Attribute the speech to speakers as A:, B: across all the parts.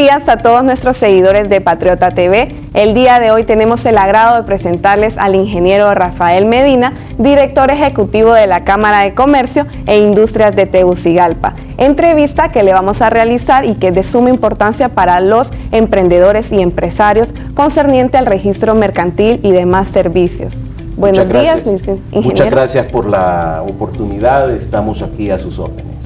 A: días a todos nuestros seguidores de Patriota TV. El día de hoy tenemos el agrado de presentarles al ingeniero Rafael Medina, director ejecutivo de la Cámara de Comercio e Industrias de Tegucigalpa. Entrevista que le vamos a realizar y que es de suma importancia para los emprendedores y empresarios concerniente al registro mercantil y demás servicios. Buenos días, ingeniero.
B: Muchas gracias por la oportunidad, estamos aquí a sus órdenes.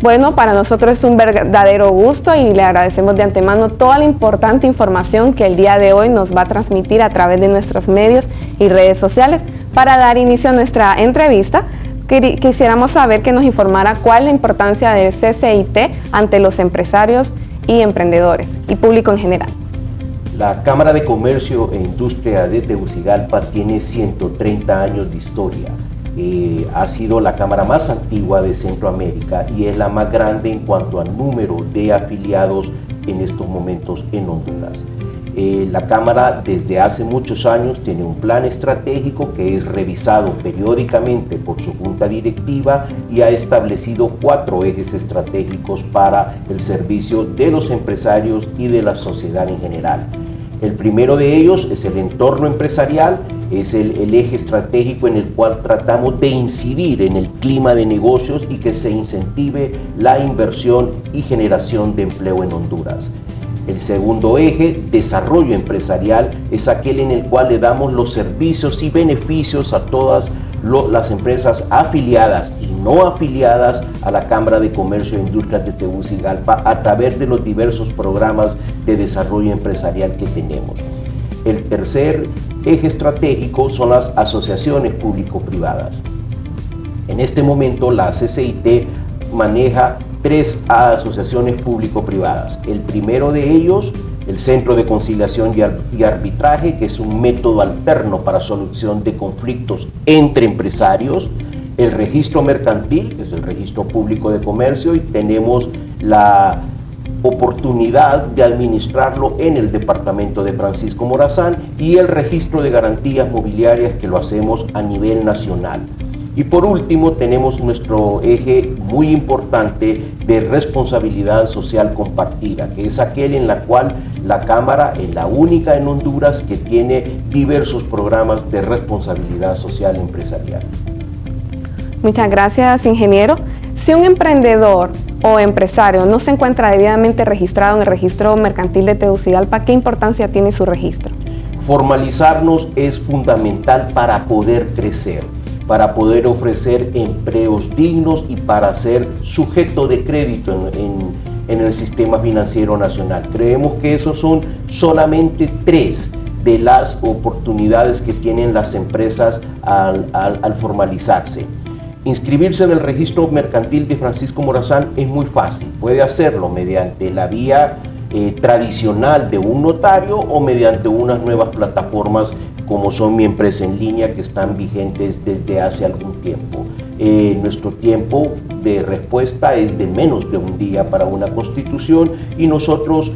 A: Bueno, para nosotros es un verdadero gusto y le agradecemos de antemano toda la importante información que el día de hoy nos va a transmitir a través de nuestros medios y redes sociales. Para dar inicio a nuestra entrevista, quisiéramos saber que nos informara cuál es la importancia del CCIT ante los empresarios y emprendedores y público en general.
B: La Cámara de Comercio e Industria de Tegucigalpa tiene 130 años de historia. Ha sido la cámara más antigua de Centroamérica y es la más grande en cuanto al número de afiliados en estos momentos en Honduras. La cámara desde hace muchos años tiene un plan estratégico que es revisado periódicamente por su junta directiva y ha establecido 4 ejes estratégicos para el servicio de los empresarios y de la sociedad en general. El primero de ellos es el entorno empresarial, es el eje estratégico en el cual tratamos de incidir en el clima de negocios y que se incentive la inversión y generación de empleo en Honduras. El segundo eje, desarrollo empresarial, es aquel en el cual le damos los servicios y beneficios a todas las empresas afiliadas y no afiliadas a la Cámara de Comercio e Industrias de Tegucigalpa a través de los diversos programas de desarrollo empresarial que tenemos. El tercer eje estratégico son las asociaciones público-privadas. En este momento la CCIT maneja 3 asociaciones público-privadas. El primero de ellos, el Centro de Conciliación y Arbitraje, que es un método alterno para solución de conflictos entre empresarios, el registro mercantil, que es el registro público de comercio, y tenemos la oportunidad de administrarlo en el departamento de Francisco Morazán, y el registro de garantías mobiliarias, que lo hacemos a nivel nacional. Y por último tenemos nuestro eje muy importante de responsabilidad social compartida, que es aquel en la cual la Cámara es la única en Honduras que tiene diversos programas de responsabilidad social empresarial.
A: Muchas gracias, ingeniero. Si un emprendedor o empresario no se encuentra debidamente registrado en el registro mercantil de Tegucigalpa, ¿qué importancia tiene su registro? Formalizarnos es fundamental para poder crecer, para poder ofrecer empleos dignos y para ser sujeto de crédito en el sistema financiero nacional. Creemos que esos son solamente 3 de las oportunidades que tienen las empresas al formalizarse. Inscribirse en el registro mercantil de Francisco Morazán es muy fácil. Puede hacerlo mediante la vía tradicional de un notario o mediante unas nuevas plataformas como son Mi Empresa en Línea, que están vigentes desde hace algún tiempo. Nuestro tiempo de respuesta es de menos de un día para una constitución y nosotros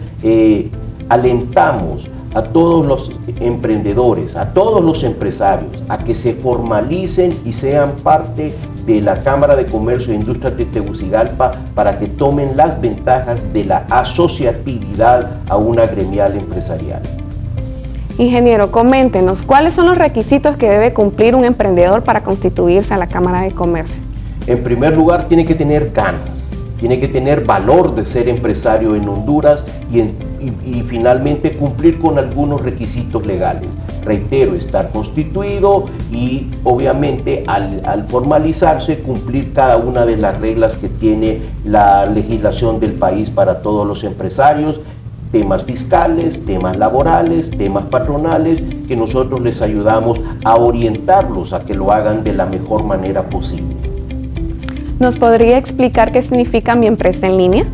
A: alentamos a todos los emprendedores, a todos los empresarios, a que se formalicen y sean parte de la Cámara de Comercio e Industrias de Tegucigalpa para que tomen las ventajas de la asociatividad a una gremial empresarial. Ingeniero, coméntenos, ¿cuáles son los requisitos que debe cumplir un emprendedor para constituirse a la Cámara de Comercio? En primer lugar, tiene que tener ganas, tiene que tener valor de ser empresario en Honduras y finalmente cumplir con algunos requisitos legales. Reitero, estar constituido y obviamente al formalizarse cumplir cada una de las reglas que tiene la legislación del país para todos los empresarios, temas fiscales, temas laborales, temas patronales, que nosotros les ayudamos a orientarlos a que lo hagan de la mejor manera posible. ¿Nos podría explicar qué significa Mi Empresa en Línea?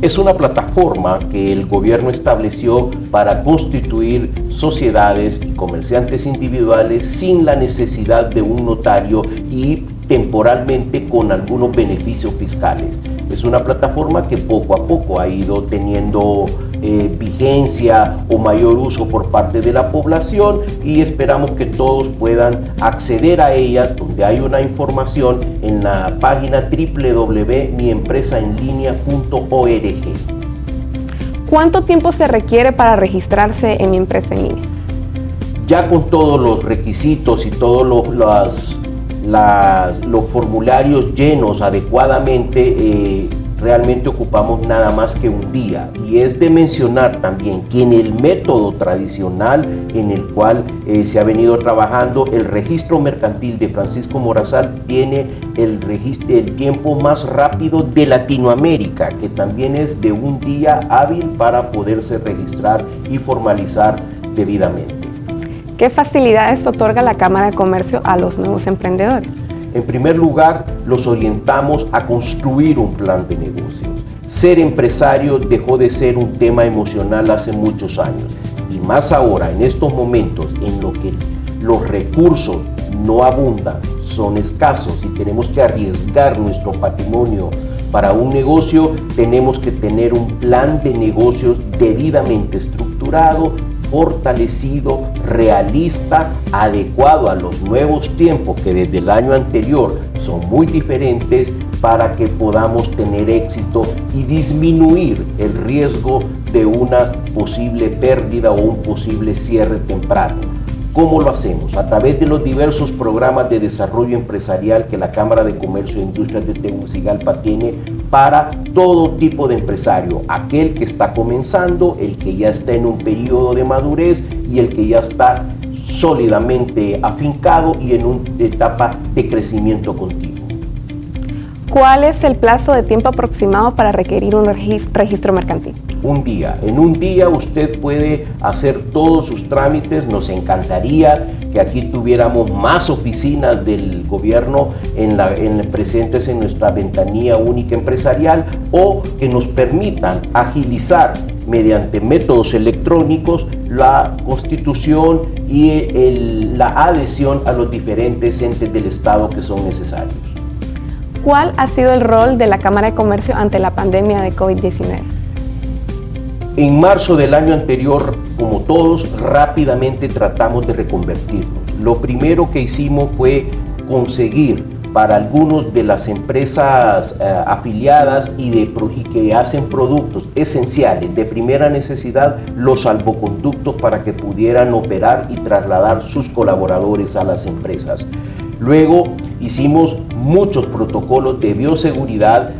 A: Es una plataforma que el gobierno estableció para constituir sociedades y comerciantes individuales sin la necesidad de un notario y temporalmente con algunos beneficios fiscales. Es una plataforma que poco a poco ha ido teniendo vigencia o mayor uso por parte de la población y esperamos que todos puedan acceder a ella, donde hay una información en la página www.miempresaenlinea.org.
C: ¿Cuánto tiempo se requiere para registrarse en mi empresa en línea?
B: Ya con todos los requisitos y todos los formularios llenos adecuadamente, realmente ocupamos nada más que un día. Y es de mencionar también que en el método tradicional en el cual se ha venido trabajando, el registro mercantil de Francisco Morazal tiene el tiempo más rápido de Latinoamérica, que también es de un día hábil para poderse registrar y formalizar debidamente.
C: ¿Qué facilidades otorga la Cámara de Comercio a los nuevos emprendedores?
B: En primer lugar, los orientamos a construir un plan de negocios. Ser empresario dejó de ser un tema emocional hace muchos años, y más ahora, en estos momentos en los que los recursos no abundan, son escasos y tenemos que arriesgar nuestro patrimonio para un negocio, tenemos que tener un plan de negocios debidamente estructurado, fortalecido, realista, adecuado a los nuevos tiempos que desde el año anterior son muy diferentes, para que podamos tener éxito y disminuir el riesgo de una posible pérdida o un posible cierre temprano. ¿Cómo lo hacemos? A través de los diversos programas de desarrollo empresarial que la Cámara de Comercio e Industrias de Tegucigalpa tiene para todo tipo de empresario, aquel que está comenzando, el que ya está en un periodo de madurez y el que ya está sólidamente afincado y en una etapa de crecimiento continuo.
C: ¿Cuál es el plazo de tiempo aproximado para requerir un registro mercantil?
B: Un día. En un día usted puede hacer todos sus trámites. Nos encantaría que aquí tuviéramos más oficinas del gobierno presentes en nuestra ventanilla única empresarial, o que nos permitan agilizar mediante métodos electrónicos la constitución y la adhesión a los diferentes entes del Estado que son necesarios.
C: ¿Cuál ha sido el rol de la Cámara de Comercio ante la pandemia de COVID-19?
B: En marzo del año anterior, como todos, rápidamente tratamos de reconvertirnos. Lo primero que hicimos fue conseguir para algunos de las empresas afiliadas y que hacen productos esenciales de primera necesidad, los salvoconductos para que pudieran operar y trasladar sus colaboradores a las empresas. Luego hicimos muchos protocolos de bioseguridad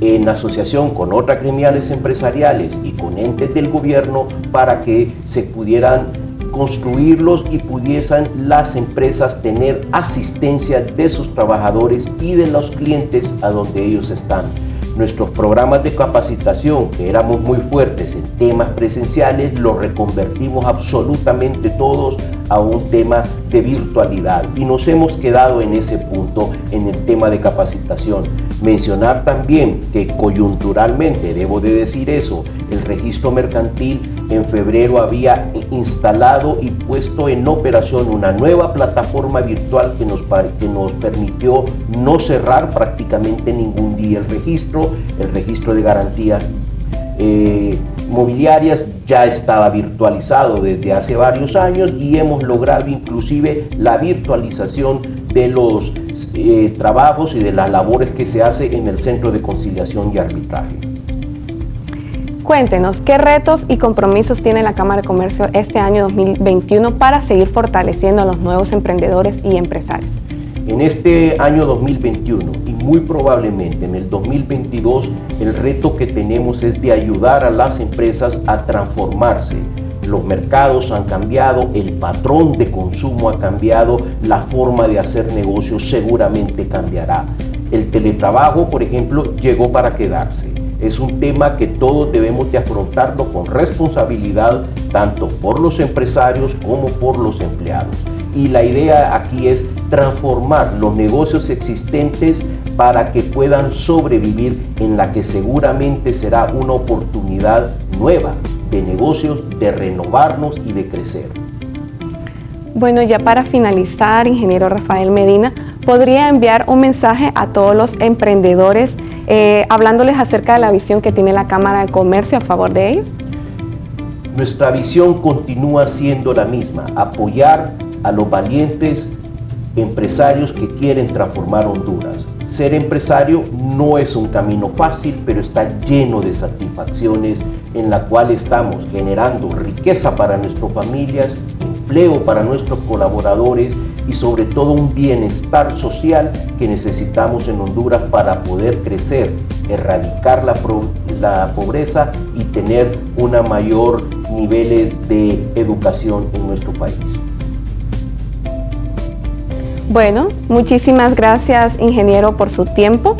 B: en asociación con otras gremiales empresariales y con entes del gobierno para que se pudieran construirlos y pudiesen las empresas tener asistencia de sus trabajadores y de los clientes a donde ellos están. Nuestros programas de capacitación, que éramos muy fuertes en temas presenciales, los reconvertimos absolutamente todos a un tema de virtualidad, y nos hemos quedado en ese punto en el tema de capacitación. Mencionar también que coyunturalmente, debo de decir eso, el registro mercantil en febrero había instalado y puesto en operación una nueva plataforma virtual que nos permitió no cerrar prácticamente ningún día el registro de garantías mobiliarias ya estaba virtualizado desde hace varios años, y hemos logrado inclusive la virtualización de los trabajos y de las labores que se hace en el Centro de Conciliación y Arbitraje.
C: Cuéntenos, ¿qué retos y compromisos tiene la Cámara de Comercio este año 2021 para seguir fortaleciendo a los nuevos emprendedores y empresarios?
B: En este año 2021 y muy probablemente en el 2022, el reto que tenemos es de ayudar a las empresas a transformarse. Los mercados han cambiado, el patrón de consumo ha cambiado, la forma de hacer negocios seguramente cambiará. El teletrabajo, por ejemplo, llegó para quedarse. Es un tema que todos debemos de afrontarlo con responsabilidad, tanto por los empresarios como por los empleados. Y la idea aquí es transformar los negocios existentes para que puedan sobrevivir en la que seguramente será una oportunidad nueva de negocios, de renovarnos y de crecer.
C: Bueno, ya para finalizar, ingeniero Rafael Medina, ¿podría enviar un mensaje a todos los emprendedores hablándoles acerca de la visión que tiene la Cámara de Comercio a favor de ellos?
B: Nuestra visión continúa siendo la misma: apoyar a los valientes empresarios que quieren transformar Honduras.
A: Ser empresario no es un camino fácil, pero está lleno de satisfacciones en la cual estamos generando riqueza para nuestras familias, empleo para nuestros colaboradores y sobre todo un bienestar social que necesitamos en Honduras para poder crecer, erradicar la pobreza y tener una mayor niveles de educación en nuestro país.
C: Bueno, muchísimas gracias, ingeniero, por su tiempo.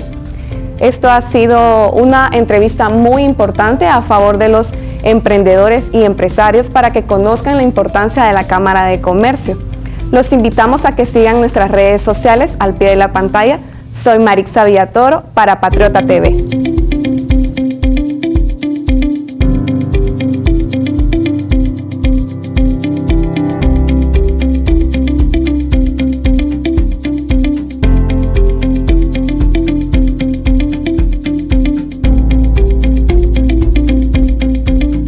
C: Esto ha sido una entrevista muy importante a favor de los emprendedores y empresarios para que conozcan la importancia de la Cámara de Comercio. Los invitamos a que sigan nuestras redes sociales al pie de la pantalla. Soy Marixa Villatoro para Patriota TV.